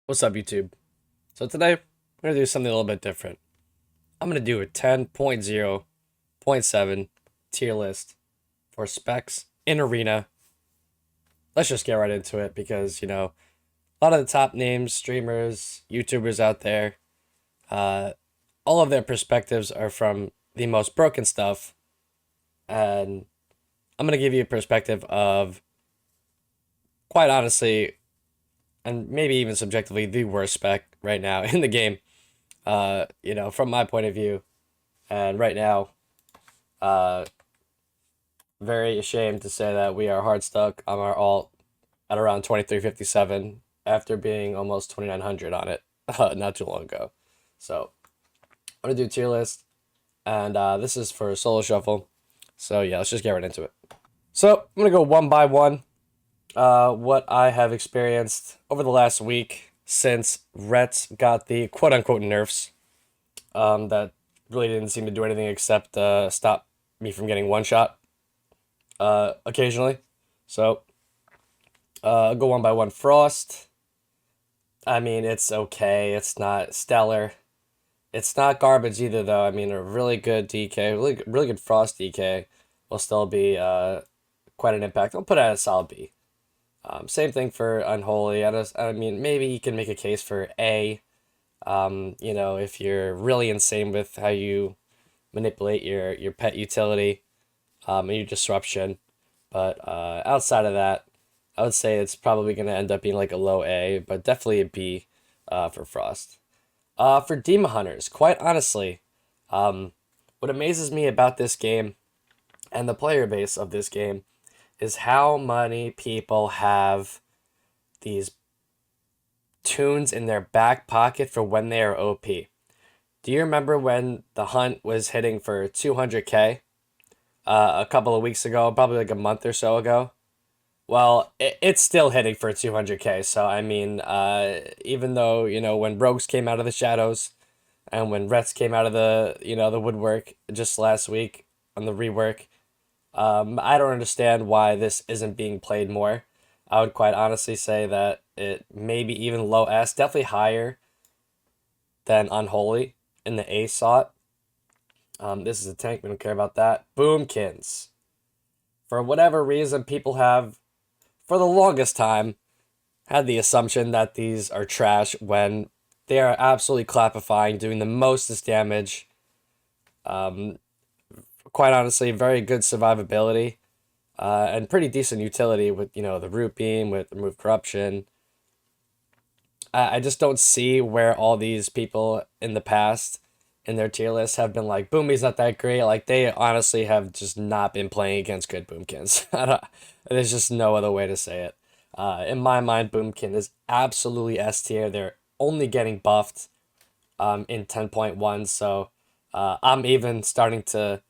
What's up, YouTube? So today, we're going to do something a little bit different. I'm going to do a 10.0.7 tier list for specs in Arena. Let's just get right into it because, a lot of the top names, streamers, YouTubers out there, uh, all of their perspectives are from the most broken stuff. And I'm going to give you a perspective of, quite honestly, and maybe even subjectively, the worst spec right now in the game. From my point of view. And right now, uh, very ashamed to say that we are hard stuck on our alt at around 2357 after being almost 2900 on it not too long ago. So I'm gonna do a tier list, and this is for solo shuffle. So yeah, let's just get right into it. So I'm gonna go one by one. What I have experienced over the last week since Rets got the quote unquote nerfs. That really didn't seem to do anything except stop me from getting one shot occasionally. So I'll go one by one. Frost. I mean, it's okay. It's not stellar. It's not garbage either, though. I mean, a really good DK, really good Frost DK will still be quite an impact. I'll put it at a solid B. Same thing for Unholy. I mean, maybe you can make a case for A. If you're really insane with how you manipulate your pet utility and your disruption. But outside of that, I would say it's probably going to end up being like a low A, but definitely a B for Frost. For Demon Hunters, quite honestly, what amazes me about this game and the player base of this game is how many people have these tunes in their back pocket for when they are OP. Do you remember when the hunt was hitting for 200k a couple of weeks ago, probably like a month or so ago? Well, it's still hitting for 200k. So I mean, even though when Rogues came out of the shadows, and when Rets came out of the woodwork just last week on the rework, I don't understand why this isn't being played more. I would quite honestly say that it may be even low S, definitely higher than Unholy in the A slot. This is a tank. We don't care about that. Boomkins. For whatever reason, people have, for the longest time, had the assumption that these are trash when they are absolutely clapifying, doing the mostest damage. Um, Quite honestly, very good survivability, and pretty decent utility with the root beam with remove corruption. I just don't see where all these people in the past in their tier list have been like Boomy's not that great. Like they honestly have just not been playing against good Boomkins. There's just no other way to say it. In my mind, Boomkin is absolutely S tier. They're only getting buffed in 10.1, so I'm even starting to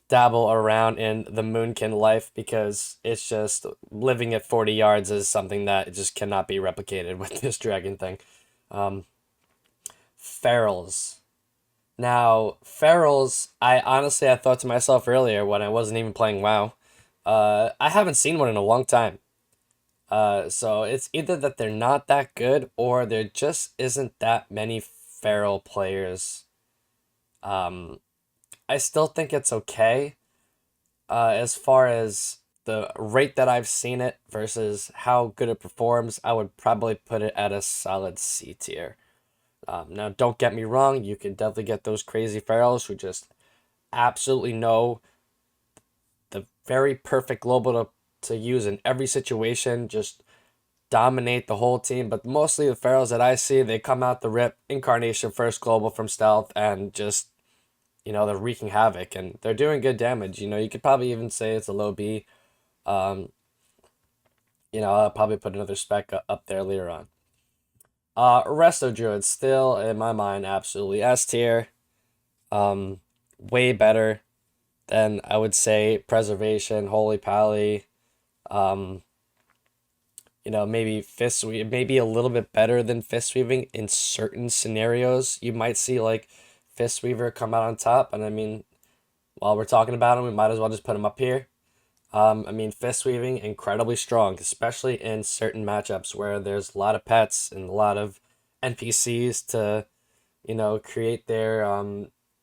dabble around in the Moonkin life because it's just living at 40 yards is something that just cannot be replicated with this dragon thing. Um, Ferals. Now, Ferals, I thought to myself earlier when I wasn't even playing WoW, I haven't seen one in a long time. So it's either that they're not that good or there just isn't that many feral players. Um, I still think it's okay. As far as the rate that I've seen it versus how good it performs, I would probably put it at a solid C tier. Now, don't get me wrong, you can definitely get those crazy ferals who just absolutely know the very perfect global to use in every situation, just dominate the whole team. But mostly the ferals that I see, they come out the rip, Incarnation first global from stealth, and just they're wreaking havoc and they're doing good damage. You could probably even say it's a low B. Um, I'll probably put another spec up there later on. Resto Druid still in my mind absolutely S tier. Way better than I would say Preservation, Holy Pally. Um, maybe Fist Weave, maybe a little bit better than Fist Weaving in certain scenarios. You might see like Fist Weaver come out on top, and I mean, while we're talking about him, we might as well just put him up here. I mean, fist weaving incredibly strong, especially in certain matchups where there's a lot of pets and a lot of NPCs to, create their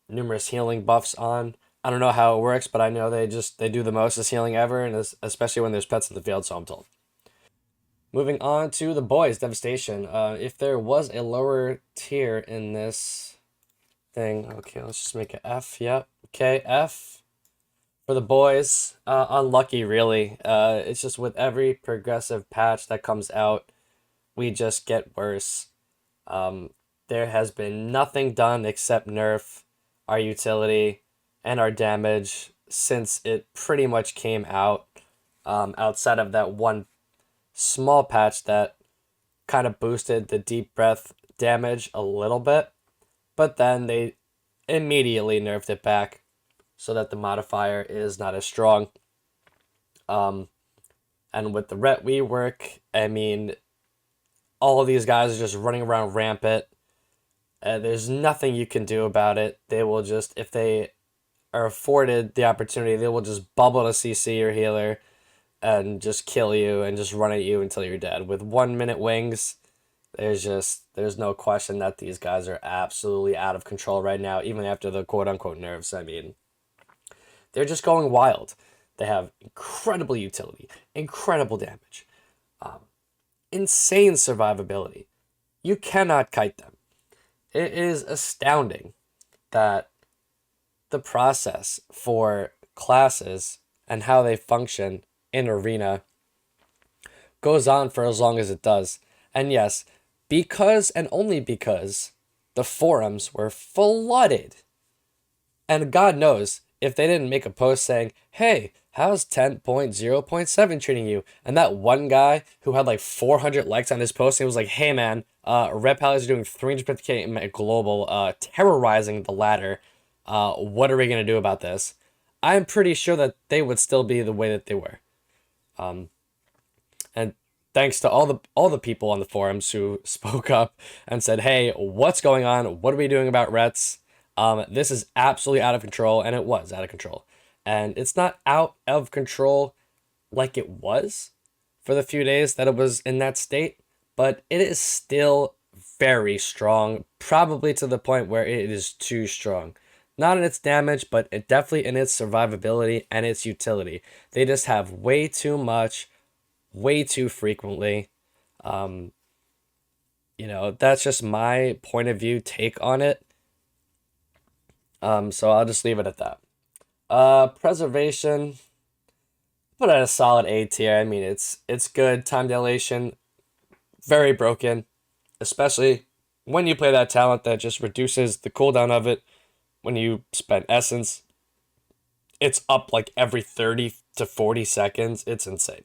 numerous healing buffs on. I don't know how it works, but I know they do the most healing ever, and especially when there's pets in the field. So I'm told. Moving on to the boys, devastation. If there was a lower tier in this thing, okay, let's just make it F. Yep. Okay, F for the boys. Unlucky, really. It's just with every progressive patch that comes out, we just get worse. Um, there has been nothing done except nerf our utility and our damage since it pretty much came out. Outside of that one small patch that kind of boosted the deep breath damage a little bit, but then they immediately nerfed it back so that the modifier is not as strong. Um, and with the ret rework, I mean, all of these guys are just running around rampant. There's nothing you can do about it. They will just, if they are afforded the opportunity, they will just bubble to CC your healer and just kill you and just run at you until you're dead. With 1 minute wings, there's no question that these guys are absolutely out of control right now, even after the quote unquote nerfs. I mean, they're just going wild. They have incredible utility, incredible damage, insane survivability. You cannot kite them. It is astounding that the process for classes and how they function in Arena goes on for as long as it does. And yes, because and only because the forums were flooded. And God knows if they didn't make a post saying, hey, how's 10.0.7 treating you? And that one guy who had like 400 likes on his post, and he was like, hey man, Red Palace is doing 350k at global, terrorizing the ladder. What are we going to do about this? I'm pretty sure that they would still be the way that they were. And thanks to all the people on the forums who spoke up and said, hey, what's going on? What are we doing about Rets? This is absolutely out of control, and it was out of control. And it's not out of control like it was for the few days that it was in that state, but it is still very strong, probably to the point where it is too strong. Not in its damage, but definitely in its survivability and its utility. They just have way too much, way too frequently. That's just my point of view take on it. So I'll just leave it at that. Preservation, put it at a solid A tier. I mean, it's good. Time dilation, very broken, especially when you play that talent that just reduces the cooldown of it. When you spend essence, it's up like every 30 to 40 seconds. It's insane.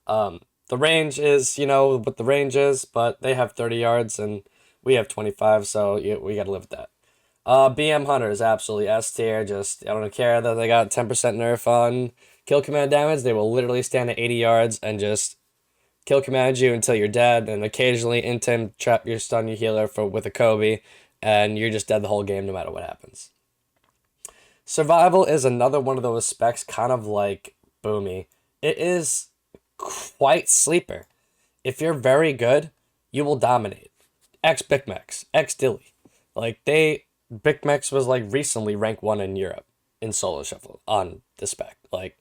The range is, what the range is, but they have 30 yards and we have 25, so we got to live with that. BM Hunter is absolutely S tier. Just, I don't care that they got 10% nerf on kill command damage. They will literally stand at 80 yards and just kill command you until you're dead, and occasionally intim trap your stun your healer with a Kobe, and you're just dead the whole game no matter what happens. Survival is another one of those specs, kind of like Boomy. It is quite sleeper. If you're very good, you will dominate. X Big Max, X Dilly. Big Max was like recently rank 1 in Europe in solo shuffle on the spec. Like,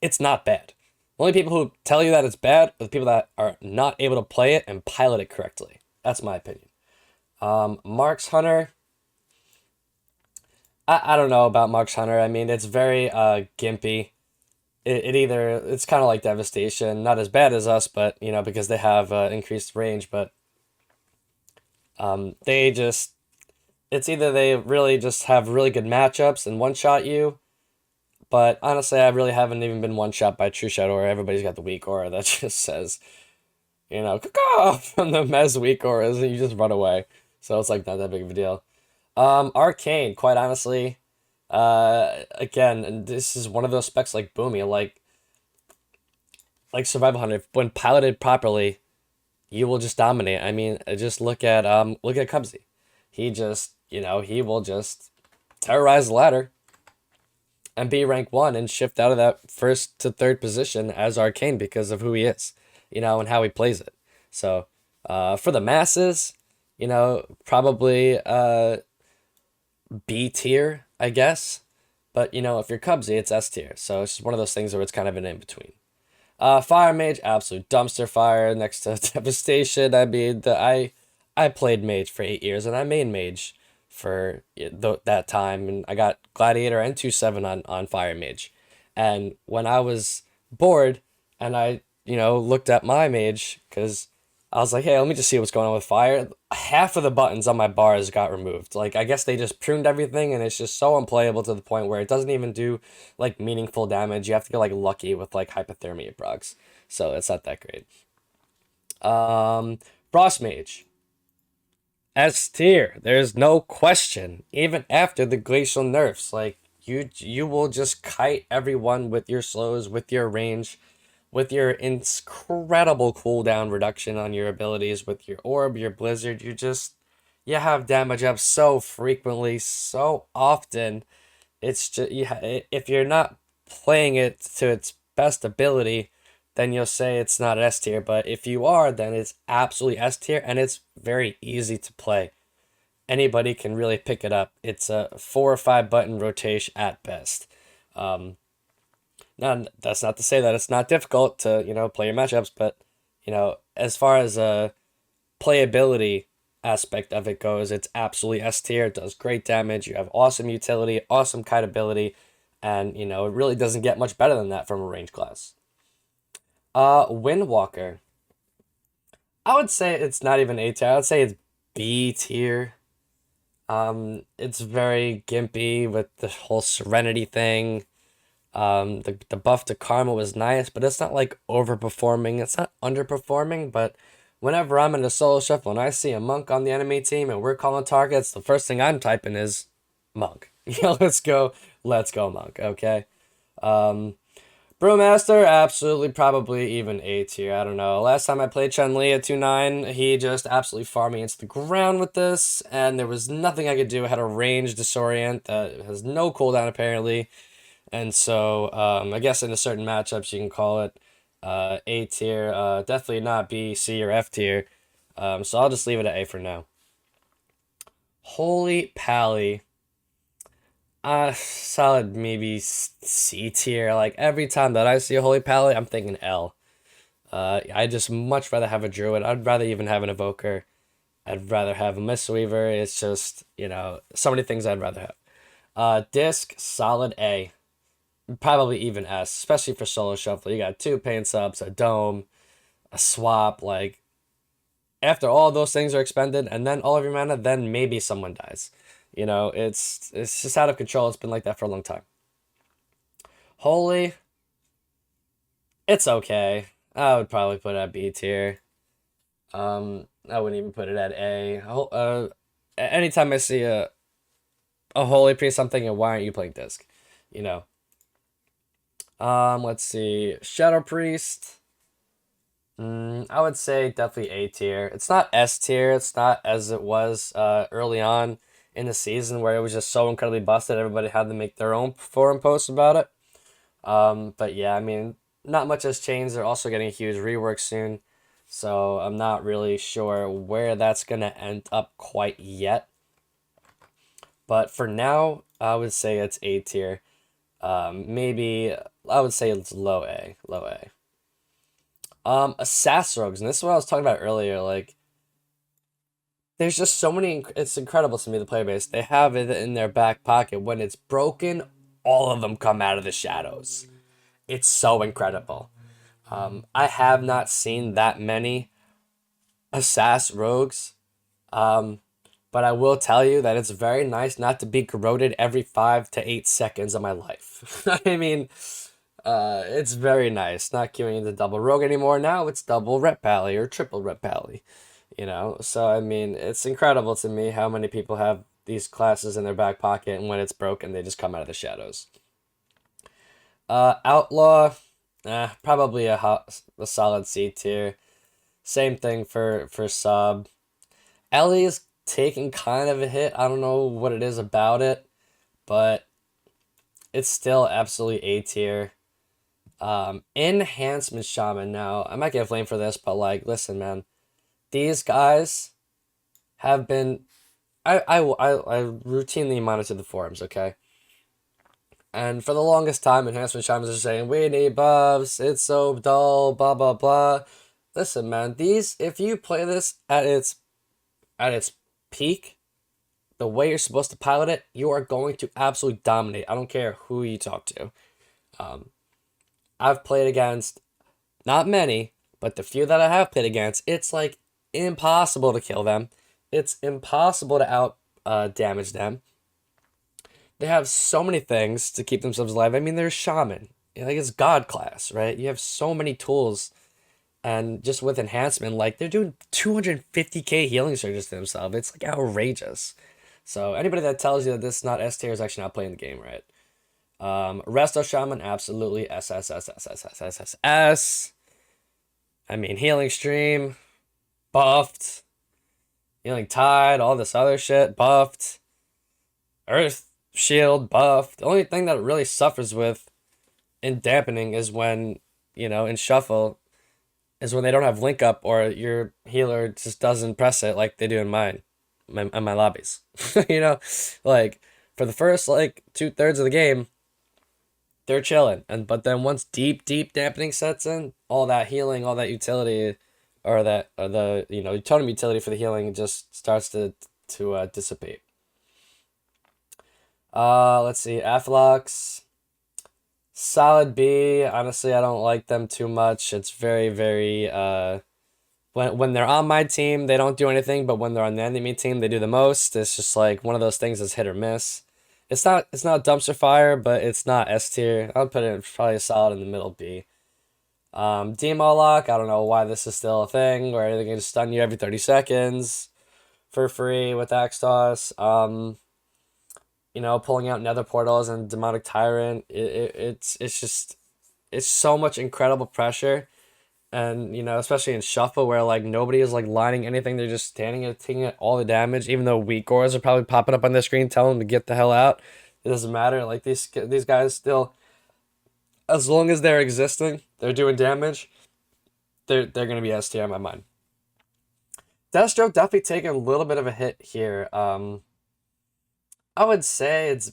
it's not bad. The only people who tell you that it's bad are the people that are not able to play it and pilot it correctly. That's my opinion. Marks Hunter. I don't know about Marks Hunter. I mean, it's very gimpy. It's kind of like Devastation, not as bad as us, but because they have increased range, but it's either they really just have really good matchups and one shot you, but honestly, I really haven't even been one shot by True Shadow, or everybody's got the weak aura that just says, caw from the Mez weak auras, and you just run away. So it's like not that big of a deal. Arcane, quite honestly, again, and this is one of those specs like Boomy, like Survival Hunter. When piloted properly, you will just dominate. I mean, just look at Cubsy. He just, he will just terrorize the ladder. and be rank 1 and shift out of that first to third position as Arcane because of who he is, and how he plays it. So, for the masses, probably B tier, I guess. But, if you're Cubsy, it's S tier. So it's just one of those things where it's kind of an in between. Fire Mage, absolute dumpster fire next to Devastation. I mean, I played Mage for 8 years, and I main Mage for that time, and I got Gladiator and 2/7 on Fire Mage. And when I was bored, and I looked at my Mage, because I was like, hey, let me just see what's going on with Fire. Half of the buttons on my bars got removed. Like, I guess they just pruned everything, and it's just so unplayable to the point where it doesn't even do like meaningful damage. You have to get like lucky with like hypothermia procs, so it's not that great. Frost Mage, S tier. There's no question. Even after the glacial nerfs, like you will just kite everyone with your slows, with your range, with your incredible cooldown reduction on your abilities, with your orb, your blizzard. You have damage up so frequently, so often. It's just if you're not playing it to its best ability, then you'll say it's not S tier. But if you are, then it's absolutely S tier, and it's very easy to play. Anybody can really pick it up. It's a 4 or 5 button rotation at best. Now that's not to say that it's not difficult to play your matchups, but as far as a playability aspect of it goes, it's absolutely S tier. It does great damage. You have awesome utility, awesome kite ability, and it really doesn't get much better than that from a range class. Windwalker. I would say it's not even A tier. I would say it's B tier. It's very gimpy with the whole Serenity thing. The buff to Karma was nice, but it's not like overperforming. It's not underperforming, but whenever I'm in a solo shuffle and I see a monk on the enemy team and we're calling targets, the first thing I'm typing is monk. Let's go, monk. Okay. Brewmaster, absolutely, probably even A tier. I don't know. Last time I played Chun-Li at 2/9, he just absolutely farmed me into the ground with this, and there was nothing I could do. I had a range disorient that has no cooldown apparently, and so I guess in a certain matchups you can call it A tier. Definitely not B, C, or F tier. So I'll just leave it at A for now. Holy Pally. Solid maybe C tier. Like every time that I see a Holy Pally, I'm thinking L. I just much rather have a Druid. I'd rather even have an Evoker. I'd rather have a Mistweaver. It's just, so many things I'd rather have. Disc, solid A. Probably even S, especially for solo shuffle. You got 2 pain subs, a dome, a swap. Like, after all those things are expended, and then all of your mana, then maybe someone dies. It's just out of control. It's been like that for a long time. Holy, it's okay. I would probably put it at B tier. I wouldn't even put it at A. Anytime I see a holy priest, I'm thinking, why aren't you playing disc? You know. Let's see, Shadow Priest. I would say definitely A tier. It's not S tier. It's not as it was early on in the season where it was just so incredibly busted. Everybody had to make their own forum posts about it. But yeah, I mean, not much has changed. They're also getting a huge rework soon, so I'm not really sure where that's gonna end up quite yet. But for now, I would say it's A tier. Maybe I would say it's low A, low A. Assassin Rogues, and this is what I was talking about earlier. Like, there's just so many. It's incredible to me, the player base. They have it in their back pocket. When it's broken, all of them come out of the shadows. It's so incredible. I have not seen that many Assassin Rogues. But I will tell you that it's very nice not to be corroded every 5 to 8 seconds of my life. I mean, it's very nice. Not queuing into double rogue anymore. Now it's double Ret Pally or triple Ret Pally. So I mean, it's incredible to me how many people have these classes in their back pocket, and when it's broken, they just come out of the shadows. Outlaw, probably a solid C tier. Same thing for sub. Ellie is taking kind of a hit. I don't know what it is about it, but it's still absolutely A tier. Enhancement Shaman. Now, I might get flamed for this, but like, listen, man, these guys have been. I routinely monitor the forums, okay? And for the longest time, enhancement shamans are saying, we need buffs, it's so dull, blah blah blah. Listen, man, these if you play this at its peak, the way you're supposed to pilot it, you are going to absolutely dominate. I don't care who you talk to. Um, I've played against not many, but the few that I have played against, it's like impossible to kill them. It's impossible to out damage them. They have so many things to keep themselves alive. I mean, they're shaman. Like it's god class, right? You have so many tools, and just with enhancement, like they're doing 250k healing surges to themselves. It's like outrageous. So anybody that tells you that this is not S tier is actually not playing the game right. Resto Shaman, absolutely S S S S S S S S S. I mean, healing stream, buffed. Healing tide, all this other shit, buffed. Earth shield, buffed. The only thing that it really suffers with in dampening is when, in shuffle, is when they don't have link up or your healer just doesn't press it like they do in my lobbies. you know, like for the first like 2/3 of the game, they're chilling, but then once deep dampening sets in, all that healing, all that utility, or that or the totem utility for the healing just starts to dissipate. Let's see, Aflox. Solid B. Honestly, I don't like them too much. It's very, very when they're on my team, they don't do anything, but when they're on the enemy team, they do the most. It's just like one of those things that's hit or miss. It's not dumpster fire, but it's not S tier. I'll put it probably solid in the middle B. Demo lock, I don't know why this is still a thing where they can just stun you every 30 seconds for free with Axe Toss. Pulling out nether portals and demonic tyrant. It's so much incredible pressure, and especially in shuffle where like nobody is like lining anything, they're just standing and taking all the damage. Even though weak cores are probably popping up on their screen telling them to get the hell out, it doesn't matter. Like these guys still, as long as they're existing, they're doing damage. They're gonna be S tier in my mind. Deathstroke definitely taking a little bit of a hit here. I would say it's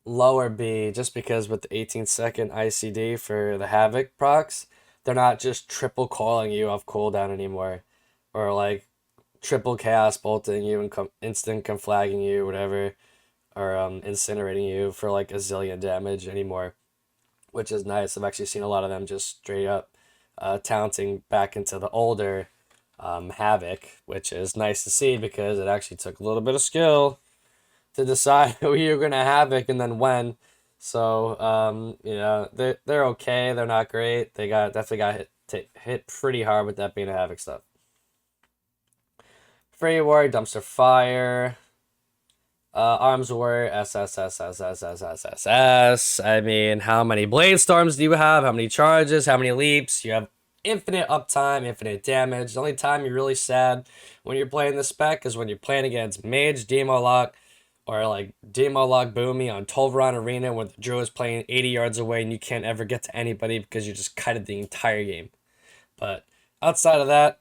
lower B just because with the 18-second ICD for the Havoc procs, they're not just triple calling you off cooldown anymore, or like triple chaos bolting you and instant conflagging you, whatever, or incinerating you for like a zillion damage anymore, which is nice. I've actually seen a lot of them just straight up talenting back into the older Havoc, which is nice to see because it actually took a little bit of skill to decide who you're gonna Havoc and then when. So they're okay. They're not great. They definitely got hit pretty hard with that being a Havoc stuff. Free War, Dumpster Fire, Arms War, S S S S S S S S S. I mean, how many Blade Storms do you have? How many charges? How many leaps? You have infinite uptime, infinite damage. The only time you're really sad when you're playing this spec is when you're playing against Mage, Demo Lock, or like Demo Lock Boomy on 12-round arena where the Druid is playing 80 yards away and you can't ever get to anybody because you just kited the entire game. But outside of that,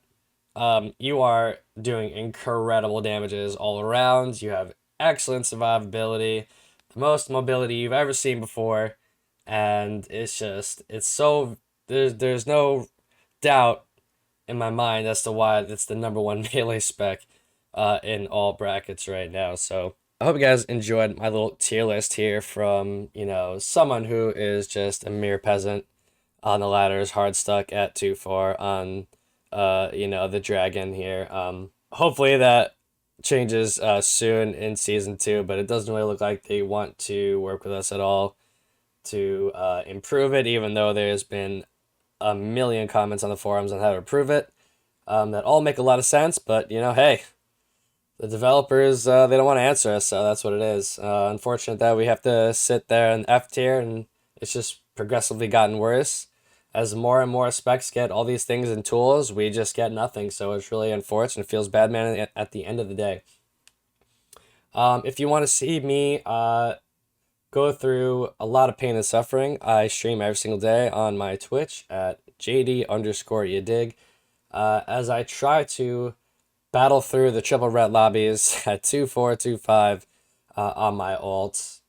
you are doing incredible damages all around. You have excellent survivability, the most mobility you've ever seen before, and it's so there's no doubt in my mind as to why it's the number one melee spec in all brackets right now. So I hope you guys enjoyed my little tier list here from, someone who is just a mere peasant on the ladders, hard stuck at too far on, the dragon here. Hopefully that changes soon in season 2, but it doesn't really look like they want to work with us at all to improve it, even though there's been a million comments on the forums on how to improve it. That all make a lot of sense, but, hey, the developers, they don't want to answer us, so that's what it is. Unfortunate that we have to sit there in F tier, and it's just progressively gotten worse. As more and more specs get all these things and tools, we just get nothing, so it's really unfortunate. It feels bad, man, at the end of the day. If you want to see me go through a lot of pain and suffering. I stream every single day on my Twitch at JD_you dig, as I try to battle through the triple red lobbies at 2-4, 2-5 on my alts.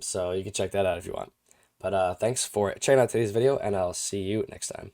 So you can check that out if you want. But thanks for checking out today's video, and I'll see you next time.